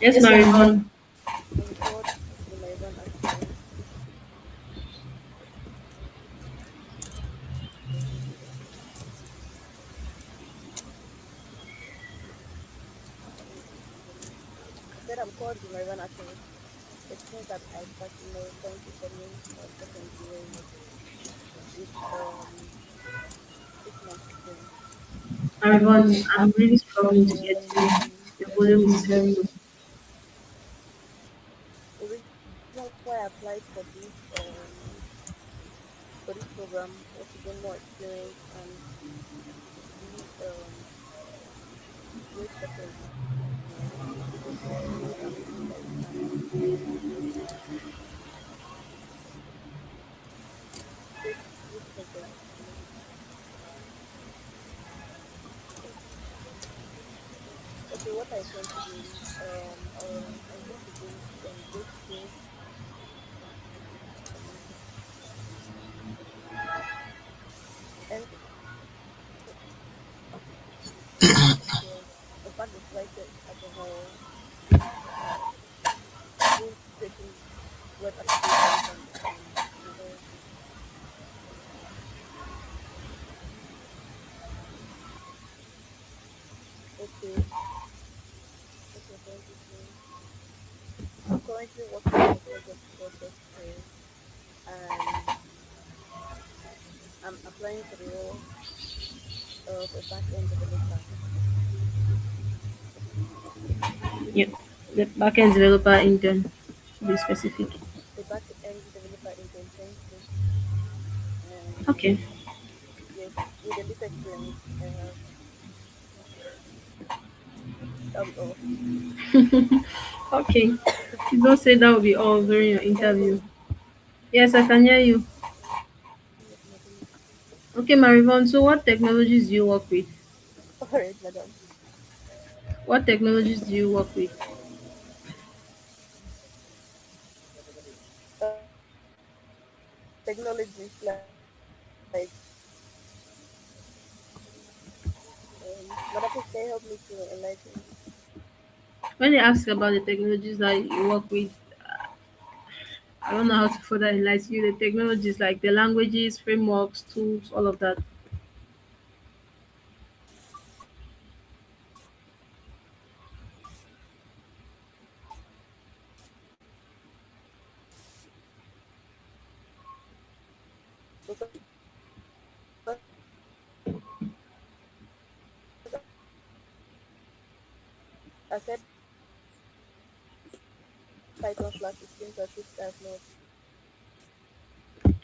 Yes, Marivon. What will I run actually? I said I'm called Marivan actually. It means that I start, currently studying software engineering with 6 months experience. Marivon, I'm really struggling to get you. Your The volume volume is is very very low. low. The reason why I applied for this program was to gain more experience and be great software engineer because I know I'm able and take good projects. Okay, what I plan to do is I'm going to gain great skills and skills. In fact, the slightest as a whole, even creating web applications and all. Okay, okay, thank you. I'm currently working on a project called Dustray, and I'm applying for the role of a back-end developer. Yeah, the backend developer intern, to be specific. A back-end developer intern, thank you. And Okay. yes, with a little experience, I have. That'll be all. Okay. You don't say that will be all during your Can you hear interview. me? Yes, I can hear you. Yes, madam. Okay, Marivon, so what technologies do you work with? All right, madam. What technologies do you work with? Technologies like madam, please can you help me to enlighten? When they ask about the technologies that you work with, I don't know how to further enlighten you. The technologies like the languages, frameworks, tools, all of that. Because I said Python Flask is same as it as not.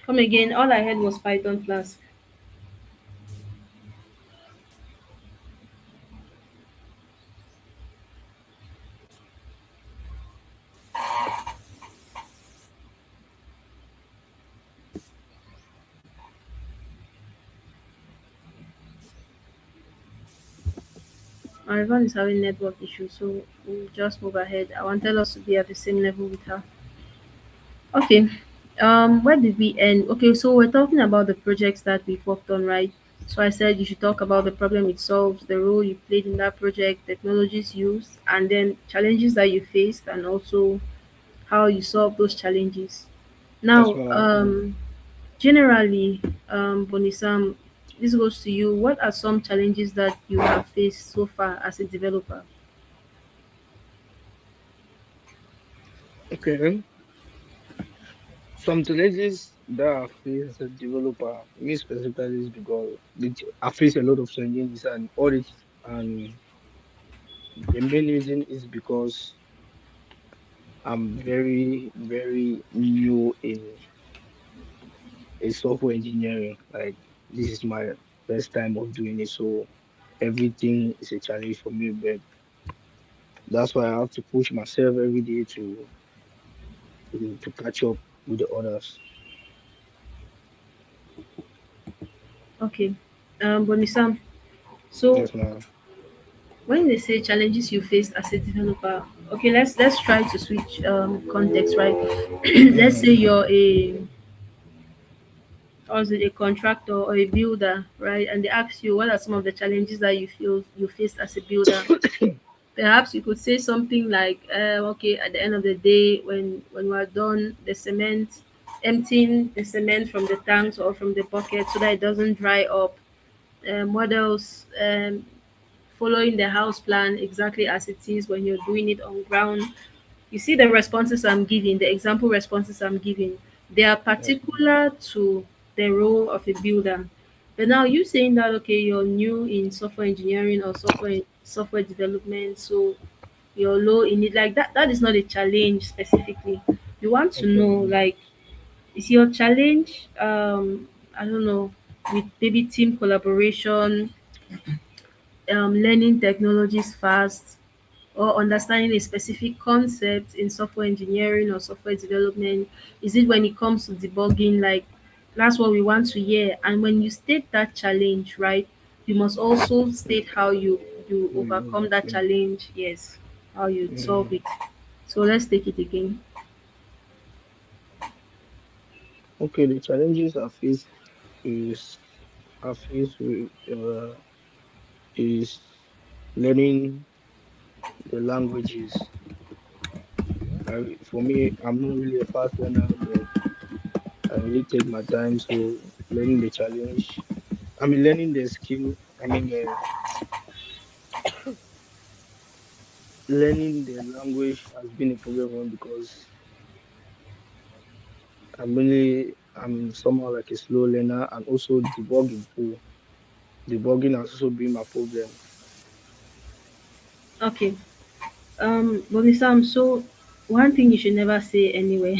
Come again. All I heard was Python Flask. My phone is having network issues, so we'll just move ahead. I wanted us to be at the same level with her. Okay. Where did we end? Okay, so we're talking about the projects that we've worked on, right? So I said you should talk about the problem it solves, the role you played in that project, technologies used, and then challenges that you faced, and also how you solve those challenges. Yes, Now, madam. generally, Bonisam, this goes to you. What are some challenges that you have faced so far as a developer? Okay. Some challenges that I face as a developer, me specifically, is because I face a lot of challenges and audits, and the main reason is because I'm very, very new in software engineering. Like this is my first time of doing it, so everything is a challenge for me. But that's why I have to push myself every day to catch up with the others. Okay, Bonisam. So Yes, madam. when they say challenges you faced as a developer, okay, let's try to switch context, right? Let's say Mm-hmm. you're a a contractor or a builder, right? And they ask you what are some of the challenges that you feel you faced as a builder. Perhaps you could say something like, okay, at the end of the day, when we're done, the cement, emptying the cement from the tanks or from the bucket so that it doesn't dry up. What else? Following the house plan exactly as it is when you're doing it on ground. You see the responses I'm giving, the example responses I'm giving, they are Yes. particular to the role of a builder. But now you saying that okay, you're new in software engineering or software development, so you're low in it like that. That is not a challenge specifically. You want to Okay. know like is your challenge I don't know with maybe team collaboration, learning technologies fast, or understanding a specific concept in software engineering or software development? Is it when it comes to debugging? Like, that's what we want to hear. And when you state that challenge, right, you must also state how you We overcome that overcame. challenge. Yes, how you solve Mm. it. So let's take it again. Okay, the challenges is I face with is learning the languages. For me, I'm not really a fast learner, but I really take my time. So learning the challenge, learning the skill. Learning the language has been a problem for me because I'm somehow like a slow learner, and also debugging too. Debugging has also been my problem. Okay. Bonisam, so one thing you should never say anyway,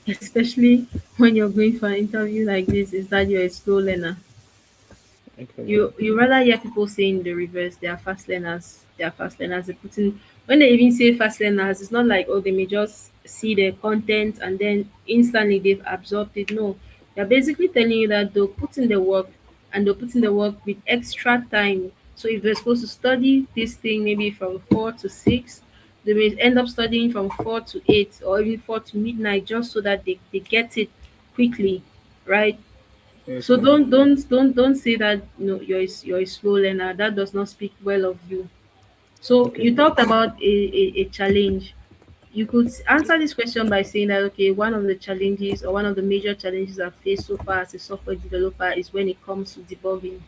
especially when you're going for an interview like this, is that you're a slow learner. Okay. You rather hear people saying the reverse. They are fast learners. They are fast learners. They put in when they even say fast learners, it's not like oh they may just see the content and then instantly they've absorbed it. No, they're basically telling you that they'll put in the work and they'll put in the work with extra time. So if they're supposed to study this thing maybe from 4 to 6, they may end up studying from 4 to 8 or even 4 to midnight just so that they get it quickly, right? Yes, So ma'am. don't say that you're a slow learner. That does not speak well of you. So Okay. you talked about a challenge. You could answer this question by saying that okay, one of the challenges or one of the major challenges I've faced so far as a software developer is when it comes to debugging.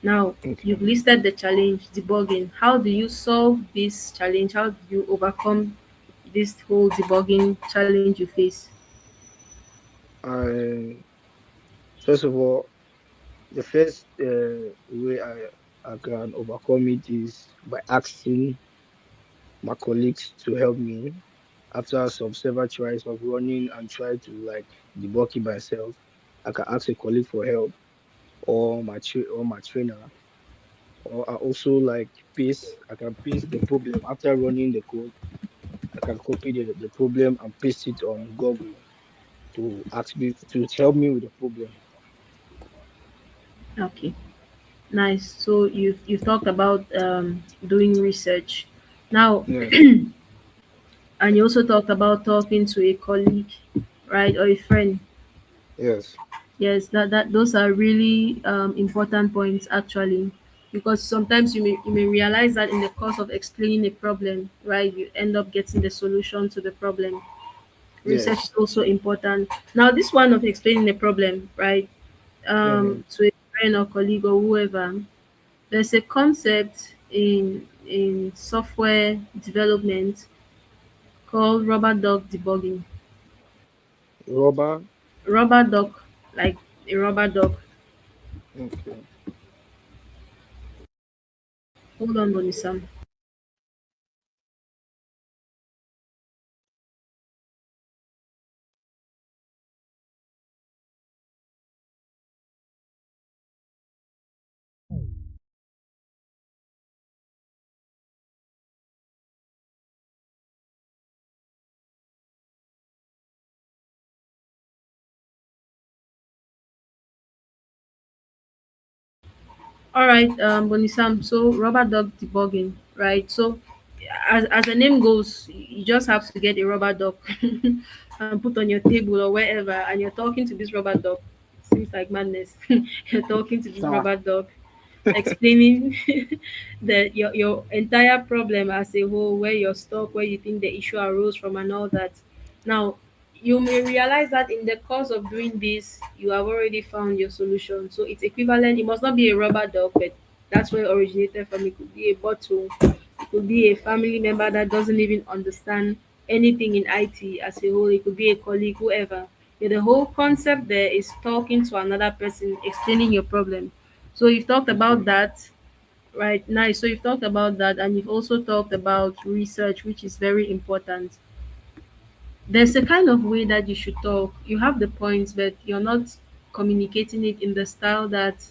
Now Okay. you've listed the challenge, debugging. How do you solve this challenge? How do you overcome this whole debugging challenge you face? I First of all, the first way I can overcome it is by asking my colleagues to help me. After some several tries of running and try to like debug it myself, I can ask a colleague for help, or my trainer, or I also like paste. I can paste the problem after running the code. I can copy the problem and paste it on Google to ask me to help me with the problem. Okay. Nice. So you've talked about doing research. Now, Yes, and you also talked about talking to a colleague, right, or a friend. yes, Yes, that those are really important points actually, because sometimes you may realize that in the course of explaining a problem, right, you end up getting the solution to the problem. Research yes. is also important. Now, this one of explaining the problem, right, Mm-hmm. to a friend or colleague or whoever, there's a concept in software development called rubber duck debugging. Rubber. Rubber duck, like a rubber duck. Okay. Hold on, Bonisam. All right, Bonisam. So rubber duck debugging, right? So as the name goes, you just have to get a rubber duck and put on your table or wherever, and you're talking to this rubber duck. Seems like madness. You're talking to this Ah, rubber duck. explaining your entire problem as a whole, where you're stuck, where you think the issue arose from, and all that. Now, you may realize that in the course of doing this, you have already found your solution. So it's equivalent. It must not be a rubber dog, but that's where it originated from. It could be a bottle, it could be a family member that doesn't even understand anything in IT as a whole. It could be a colleague, whoever. Yeah, the whole concept there is talking to another person, explaining your problem. So you've talked about Okay. that, right? Nice. So you've talked about that, and you've also talked about research, which is very important. There's a kind of way that you should talk. You have the points, but you're not communicating it in the style that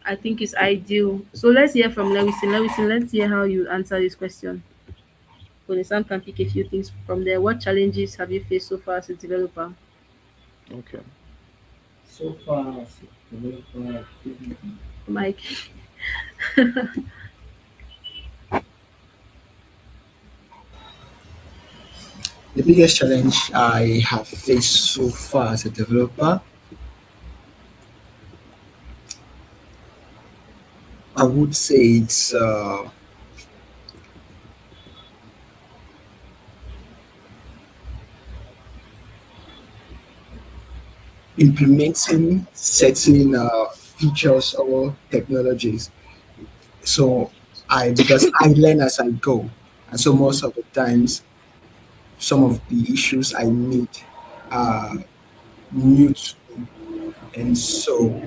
I think is ideal. So let's hear from Lewison. Lewison, let's hear how you answer this question. So Sam can pick a few things from there. What challenges have you faced so far as a developer? Okay. So far, as a developer, Mike. the biggest challenge I have faced so far as a developer, I would say it's implementing certain features or technologies. So because I learn as I go, and so most of the times, some of the issues I meet are new to me, and so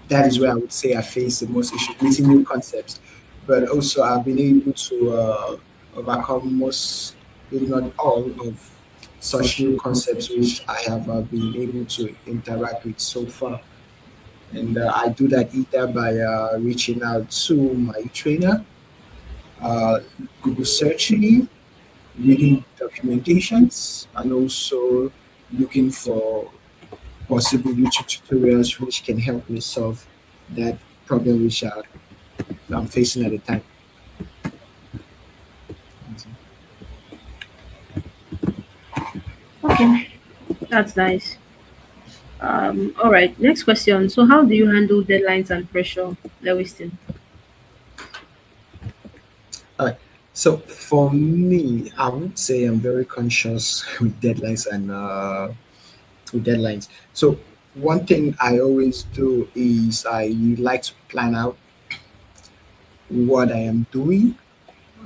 that is where I would say I face the most issues, meeting new concepts. But also, I've been able to overcome most, if not all, of such new concepts which I have been able to interact with so far. And I do that either by reaching out to my trainer, uh, Google searching, reading documentations, and also looking for possible YouTube tutorials which can help me solve that problem which I'm facing at the time. Okay, that's nice. All right, next question. So, how do you handle deadlines and pressure, Lewiston? All right. So for me, I would say I'm very conscious with deadlines and with deadlines. So one thing I always do is I like to plan out what I am doing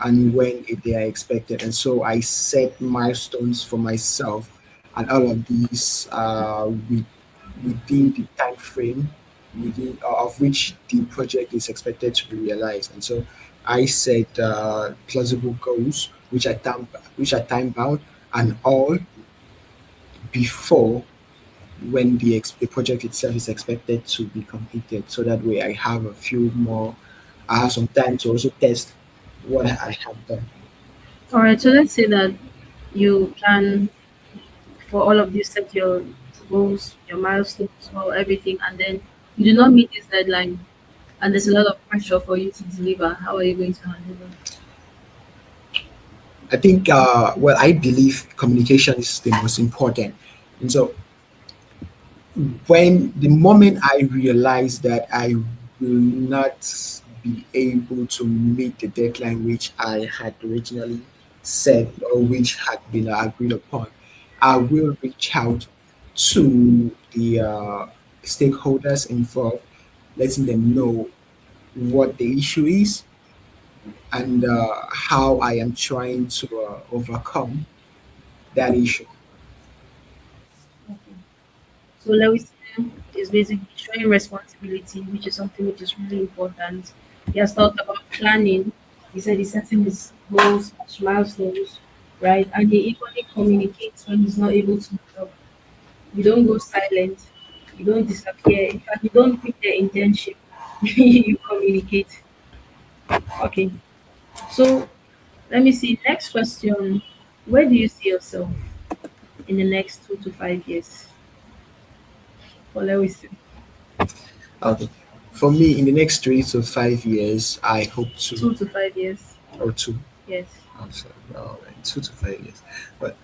and when they are expected. And so I set milestones for myself, and all of these within the time frame within of which the project is expected to be realized. And so I set plausible goals, which are time bound, and all before when the project itself is expected to be completed. So that way, I have some time to also test what I have done. All right, so let's say that you plan for all of this, set your goals, your milestones, or everything, and then you do not meet this deadline, and there's a lot of pressure for you to deliver. How are you going to handle that? I think, well, I believe communication is the most important. And so, when the moment I realize that I will not be able to meet the deadline which I had originally set or which had been agreed upon, I will reach out to the stakeholders involved, letting them know what the issue is and how I am trying to overcome that issue. So Lewis is basically showing responsibility, which is something which is really important. He has talked about planning. He said he's setting his goals, his milestones, right? And he equally communicates when he's not able to meet up. You don't go silent. You don't disappear. In fact, you don't quit the internship. You communicate. Okay. So let me see. Next question. Where do you see yourself in the next 2 to 5 years for Lewis? Okay. For me, in the next 3 to 5 years, I hope to, 2 to 5 years. or two, Yes. I'm sorry, no, like 2 to 5 years. But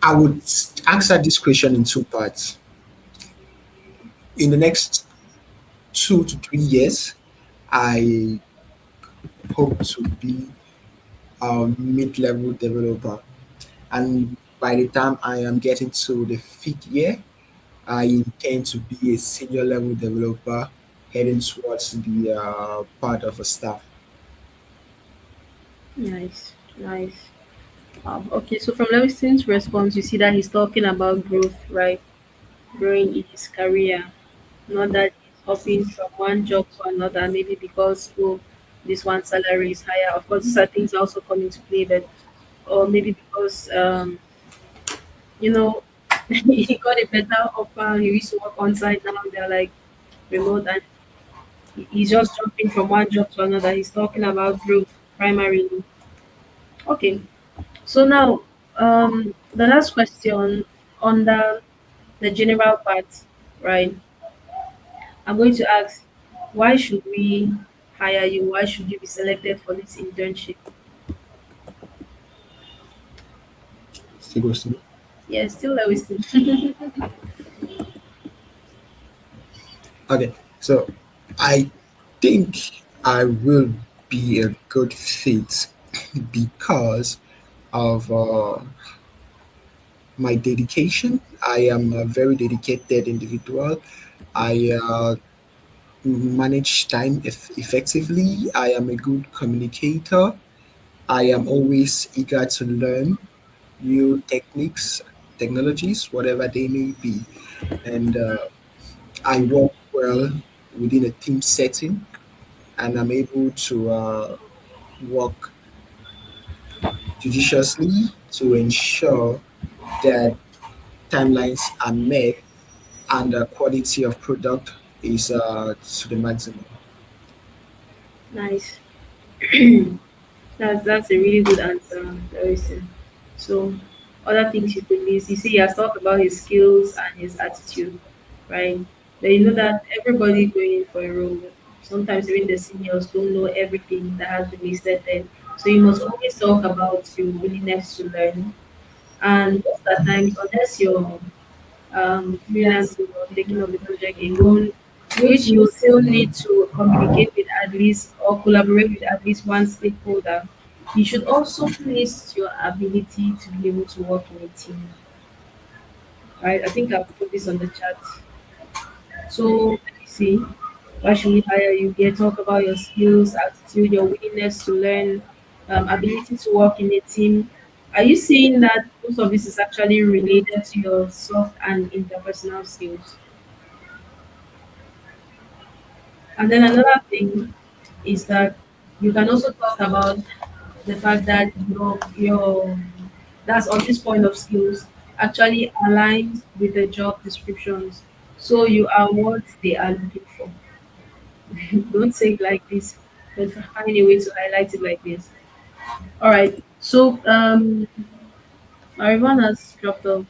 I would answer this question in two parts. in the next 2 to 3 years, I hope to be a mid-level developer. And by the time I am getting to the fifth year, I intend to be a senior level developer heading towards the part of a staff. Nice, nice. Okay, so from Lewiston's response, you see that he's talking about growth, right? Growing in his career, not that he's hopping from one job to another, maybe because oh, this one salary is higher. Of course, these are things that also come into play, but or maybe because you know he got a better offer. He used to work on site, now they're like remote, and he's just jumping from one job to another. He's talking about growth primarily. Okay, so now the last question on the general part, right? I'm going to ask, why should we hire you? Why should you be selected for this internship? Still goes to me. Yeah, still Lewiston. Okay, so I think I will be a good fit because of my dedication. I am a very dedicated individual. I manage time effectively. I am a good communicator. I am always eager to learn new techniques, technologies, whatever they may be. And I work well within a team setting, and I'm able to work judiciously to ensure that timelines are met and the quality of product is to the maximum. Nice. That's a really good answer, Lewiston. So other things you could list. You see, he has talked about his skills and his attitude, right? But you know that everybody going for a role, sometimes even the seniors don't know everything that has been listed there. So you must always talk about your willingness to learn. And most of the times, unless you're freelancing or taking up the project alone, which you still need to communicate with at least or collaborate with at least one stakeholder, you should also list your ability to be able to work in a team. Right? I think I've put this on the chat. So let me see. Why should we hire you? Here, talk about your skills, attitude, your willingness to learn, ability to work in a team. Are you seeing that most of this is actually related to your soft and interpersonal skills? And then another thing is that you can also talk about the fact that your that's on this point of skills actually aligns with the job descriptions. So you are what they are looking for. Don't say it like this, but find a way to highlight it like this. All right. So Marivan has dropped off.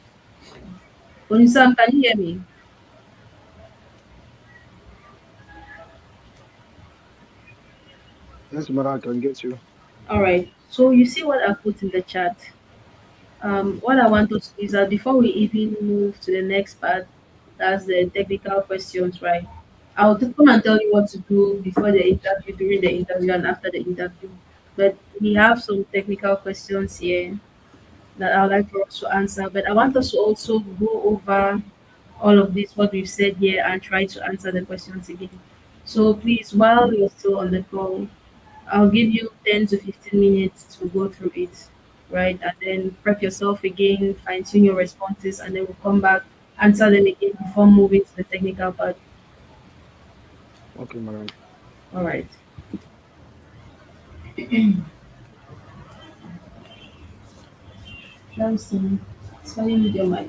Onisam, can you hear me? Yes, Mara, I can get you. All right. So you see what I put in the chat. What I want us to do is that before we even move to the next part, that's the technical questions, right? I'll come and tell you what to do before the interview, during the interview, and after the interview. But we have some technical questions here that I would like for us to answer. But I want us to also go over all of this, what we've said here, and try to answer the questions again. So please, while you're still on the call, I'll give you 10 to 15 minutes to go through it, right? And then prep yourself again, fine tune your responses, and then we'll come back, answer them again before moving to the technical part. Okay, Mara. All right. Johnson, sorry, with your mic.